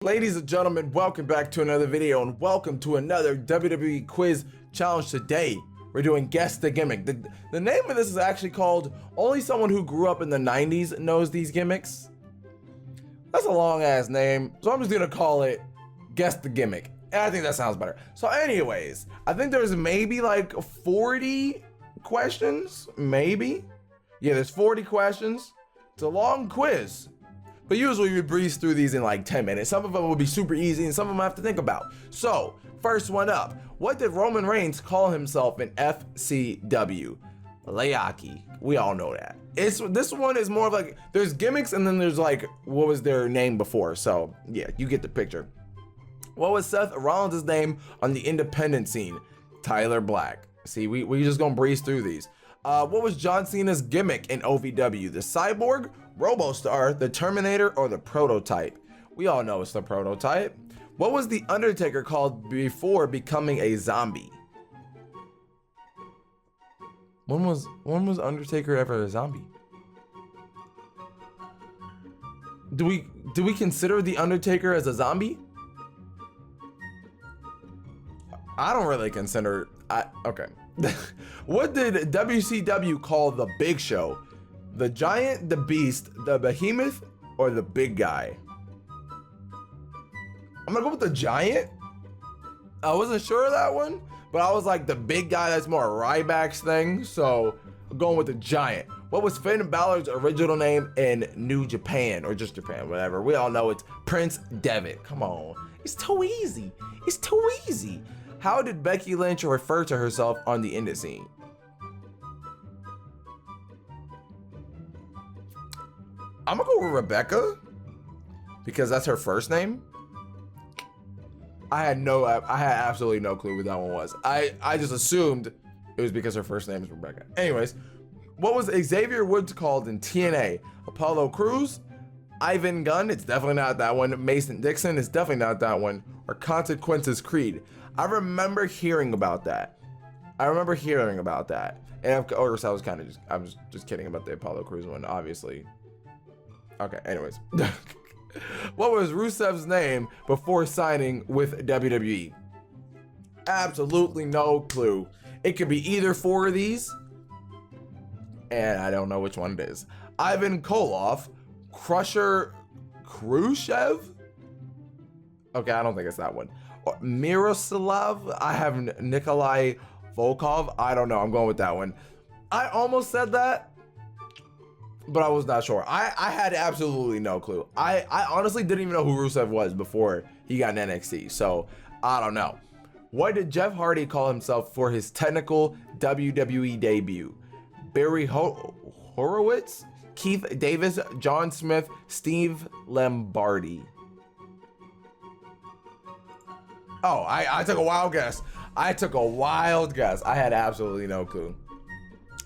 Ladies and gentlemen, welcome back to another video and welcome to another WWE quiz challenge. Today we're doing Guess the Gimmick. The name of this is actually called Only Someone Who Grew Up in the 90s Knows These Gimmicks. That's a long ass name, so I'm just gonna call it Guess the Gimmick, and I think that sounds better. So anyways, I think there's maybe like 40 questions, maybe. Yeah, there's 40 questions. It's a long quiz. But usually we breeze through these in like 10 minutes. Some of them will be super easy and some of them I have to think about. So, first one up. What did Roman Reigns call himself in FCW? Leaki. We all know that. This one is more of like, there's gimmicks and then there's like, what was their name before? So, yeah, you get the picture. What was Seth Rollins' name on the independent scene? Tyler Black. See, we just gonna breeze through these. What was John Cena's gimmick in OVW? The Cyborg, Robostar, the Terminator, or the Prototype? We all know it's the Prototype. What was the Undertaker called before becoming a zombie? When was Undertaker ever a zombie? Do we consider the Undertaker as a zombie? I don't really consider. Okay. What did WCW call the Big Show? The Giant, the Beast, the Behemoth, or the Big Guy? I'm gonna go with the Giant. I wasn't sure of that one, but I was like, the Big Guy, that's more Ryback's thing, so I'm going with the Giant. What was Finn Balor's original name in New Japan, or just Japan, whatever? We all know it's Prince Devitt. Come on, it's too easy. It's too easy. How did Becky Lynch refer to herself on the indie scene? I'm gonna go with Rebecca because that's her first name. I had absolutely no clue what that one was. I just assumed it was because her first name is Rebecca. Anyways, what was Xavier Woods called in TNA? Apollo Crews, Ivan Gunn, it's definitely not that one. Mason Dixon, it's definitely not that one. Or Consequences Creed. I remember hearing about that. And of course, I was just kidding about the Apollo Crews one, obviously. Okay, anyways. What was Rousseff's name before signing with WWE? Absolutely no clue. It could be either four of these, and I don't know which one it is. Ivan Koloff, Crusher Khrushchev? Okay, I don't think it's that one. Miroslav, I have Nikolai Volkov. I don't know, I'm going with that one. I almost said that, but I was not sure. I had absolutely no clue. I honestly didn't even know who Rousseff was before he got in NXT, so I don't know. What did Jeff Hardy call himself for his technical WWE debut? Barry Horowitz, Keith Davis, John Smith, Steve Lombardi. Oh, I took a wild guess. I had absolutely no clue.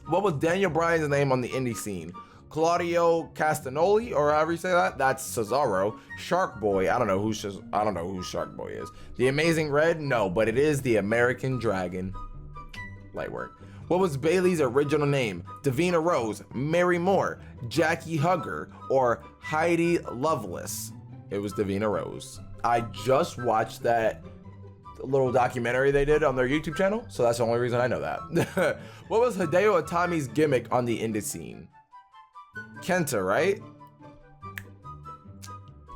What was Daniel Bryan's name on the indie scene? Claudio Castagnoli, or however you say that. That's Cesaro. Shark Boy. I don't know who Shark Boy is. The Amazing Red? No, but it is the American Dragon. Light work. What was Bayley's original name? Davina Rose, Mary Moore, Jackie Hugger, or Heidi Lovelace? It was Davina Rose. I just watched that little documentary they did on their YouTube channel, so that's the only reason I know that. What was Hideo Itami's gimmick on the indie scene? Kenta, right?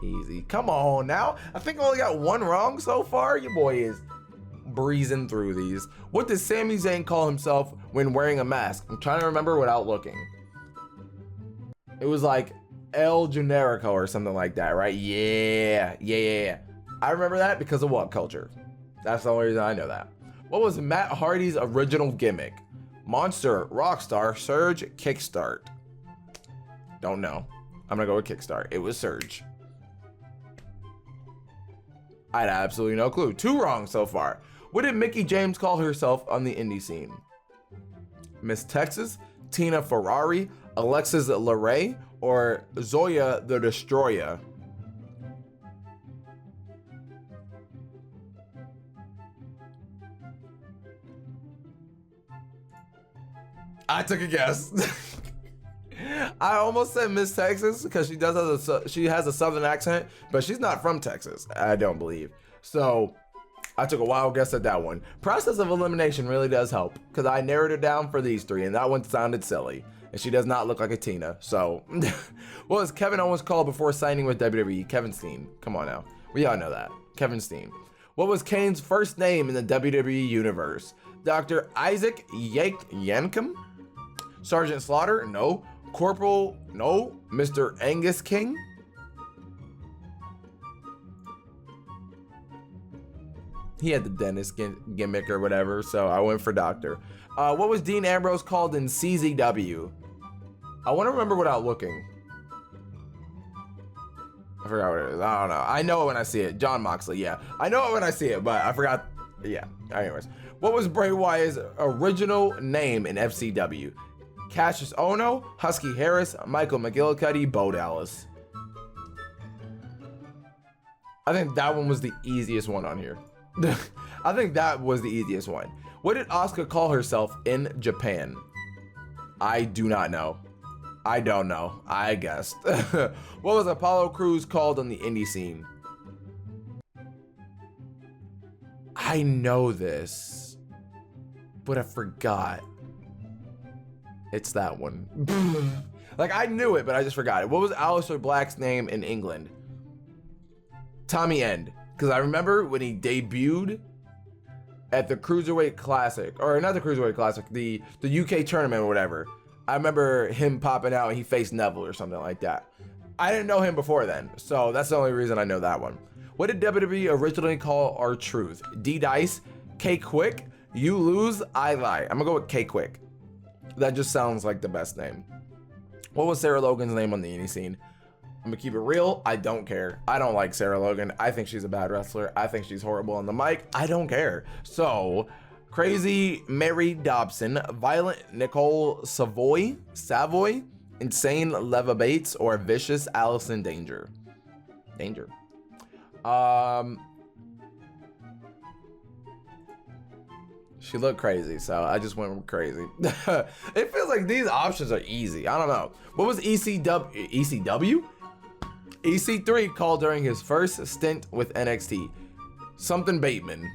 Easy. Come on now. I think I only got one wrong so far. Your boy is breezing through these. What does Sami Zayn call himself when wearing a mask? I'm trying to remember without looking. It was like El Generico or something like that, right? Yeah. I remember that because of What Culture. That's the only reason I know that. What was Matt Hardy's original gimmick? Monster, Rockstar, Surge, Kickstart. Don't know. I'm gonna go with Kickstart. It was Surge. I had absolutely no clue. 2 wrong so far. What did Mickie James call herself on the indie scene? Miss Texas, Tina Ferrari, Alexis LeRae, or Zoya the Destroyer? I took a guess. I almost said Miss Texas because she has a southern accent, but she's not from Texas, I don't believe. So I took a wild guess at that one. Process of elimination really does help because I narrowed it down for these three, and that one sounded silly. And she does not look like a Tina. So, what was Kevin Owens called before signing with WWE? Kevin Steen. Come on now. We all know that. Kevin Steen. What was Cain's first name in the WWE universe? Dr. Isaac Yankum? Sergeant Slaughter? No. Corporal? No. Mr. Angus King? He had the dentist gimmick or whatever, so I went for Doctor. What was Dean Ambrose called in CZW? I want to remember without looking. I forgot what it is. I don't know. I know it when I see it. John Moxley, yeah. I know it when I see it, but I forgot. Yeah, anyways. What was Bray Wyatt's original name in FCW? Cassius Ohno, Husky Harris, Michael McGillicuddy, Bo Dallas. I think that one was the easiest one on here. I think that was the easiest one. What did Asuka call herself in Japan? I do not know. I don't know. I guessed. What was Apollo Crews called on the indie scene? I know this, but I forgot. It's that one. Like, I knew it, but I just forgot it. What was Aleister Black's name in England? Tommy End. Because I remember when he debuted at the Cruiserweight Classic, or not the Cruiserweight Classic, the UK tournament or whatever. I remember him popping out and he faced Neville or something like that. I didn't know him before then, so that's the only reason I know that one. What did WWE originally call R-Truth? D-Dice, K-Quick, You Lose, I Lie. I'm gonna go with K-Quick. That just sounds like the best name. What was Sarah Logan's name on the indie scene? I'm gonna keep it real. I don't care. I don't like Sarah Logan. I think she's a bad wrestler. I think she's horrible on the mic. I don't care. So, Crazy Mary Dobson, Violent Nicole Savoy, Insane Leva Bates, or Vicious Allison Danger. She looked crazy, so I just went with crazy. It feels like these options are easy. I don't know. What was ECW? EC3 called during his first stint with NXT. Something Bateman.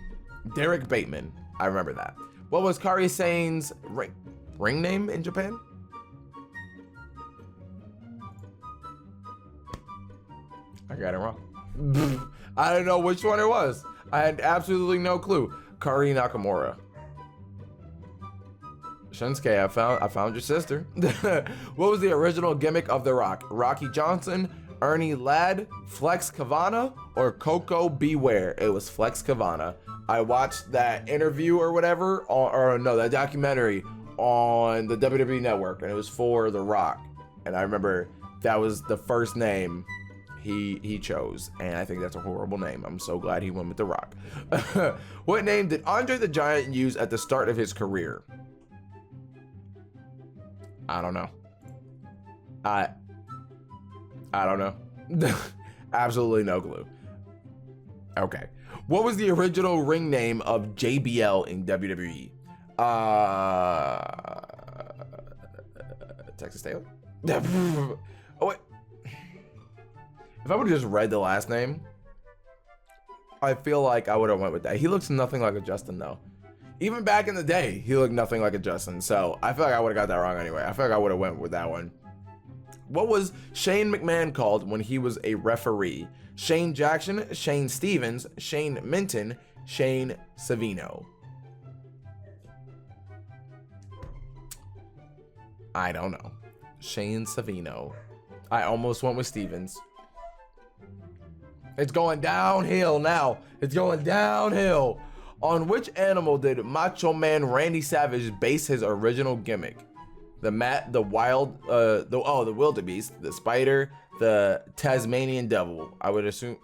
Derek Bateman. I remember that. What was Kairi Sane's ring name in Japan? I got it wrong. I don't know which one it was. I had absolutely no clue. Kairi Nakamura. Shinsuke, I found your sister. What was the original gimmick of The Rock? Rocky Johnson, Ernie Ladd, Flex Kavana, or Coco Beware? It was Flex Kavana. I watched that interview or whatever, that documentary on the WWE Network, and it was for The Rock. And I remember that was the first name he chose, and I think that's a horrible name. I'm so glad he went with The Rock. What name did Andre the Giant use at the start of his career? I don't know. I don't know. Absolutely no clue. Okay. What was the original ring name of JBL in WWE? Texas Taylor? Oh, wait. If I would have just read the last name, I feel like I would have went with that. He looks nothing like a Justin, though. Even back in the day, he looked nothing like a Justin. So I feel like I would have got that wrong anyway. I feel like I would have went with that one. What was Shane McMahon called when he was a referee? Shane Jackson, Shane Stevens, Shane Minton, Shane Savino. I don't know. Shane Savino. I almost went with Stevens. It's going downhill now. It's going downhill. On which animal did Macho Man Randy Savage base his original gimmick? The wildebeest, the spider, the Tasmanian devil. I would assume.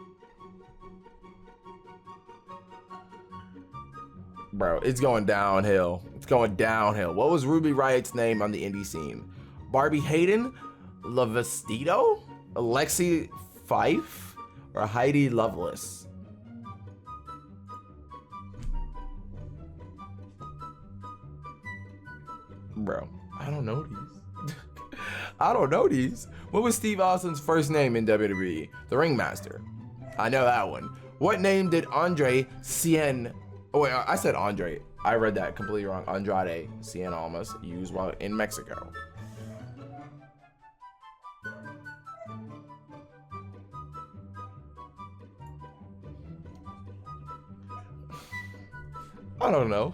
Bro, it's going downhill. It's going downhill. What was Ruby Riot's name on the indie scene? Barbie Hayden, Lavestito, Alexi Fife, or Heidi Lovelace? Bro, I don't know these. I don't know these. What was Steve Austin's first name in WWE? The Ringmaster. I know that one. What name did Andre Cien... Oh wait, I said Andre. I read that completely wrong. Andrade Cien Almas used while in Mexico. I don't know.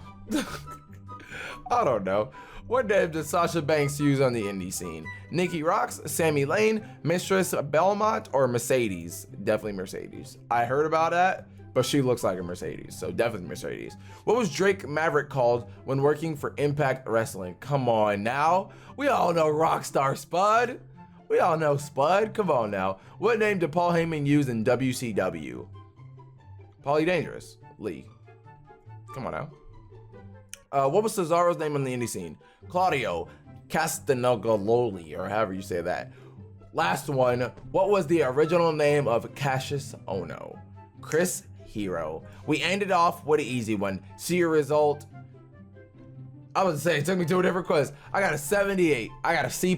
I don't know. What name did Sasha Banks use on the indie scene? Nikki Rocks, Sammy Lane, Mistress Belmont, or Mercedes? Definitely Mercedes. I heard about that, but she looks like a Mercedes, so definitely Mercedes. What was Drake Maverick called when working for Impact Wrestling? Come on now. We all know Rockstar Spud. We all know Spud. Come on now. What name did Paul Heyman use in WCW? Paulie Dangerous. Lee. Come on now. What was Cesaro's name on the indie scene? Claudio Castagnoli, or however you say that. Last one. What was the original name of Cassius Ohno? Chris Hero. We ended off with an easy one. See your result. I was saying, it took me to a different quiz. I got a 78. I got a C+.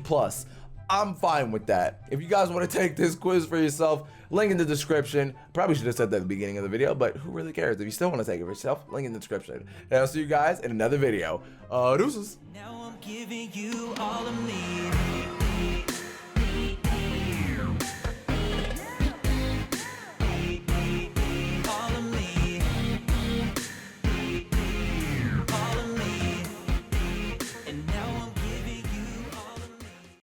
I'm fine with that. If you guys want to take this quiz for yourself, link in the description. Probably should have said that at the beginning of the video, but who really cares? If you still want to take it for yourself, link in the description. And I'll see you guys in another video. Deuces. Now I'm giving you all of me.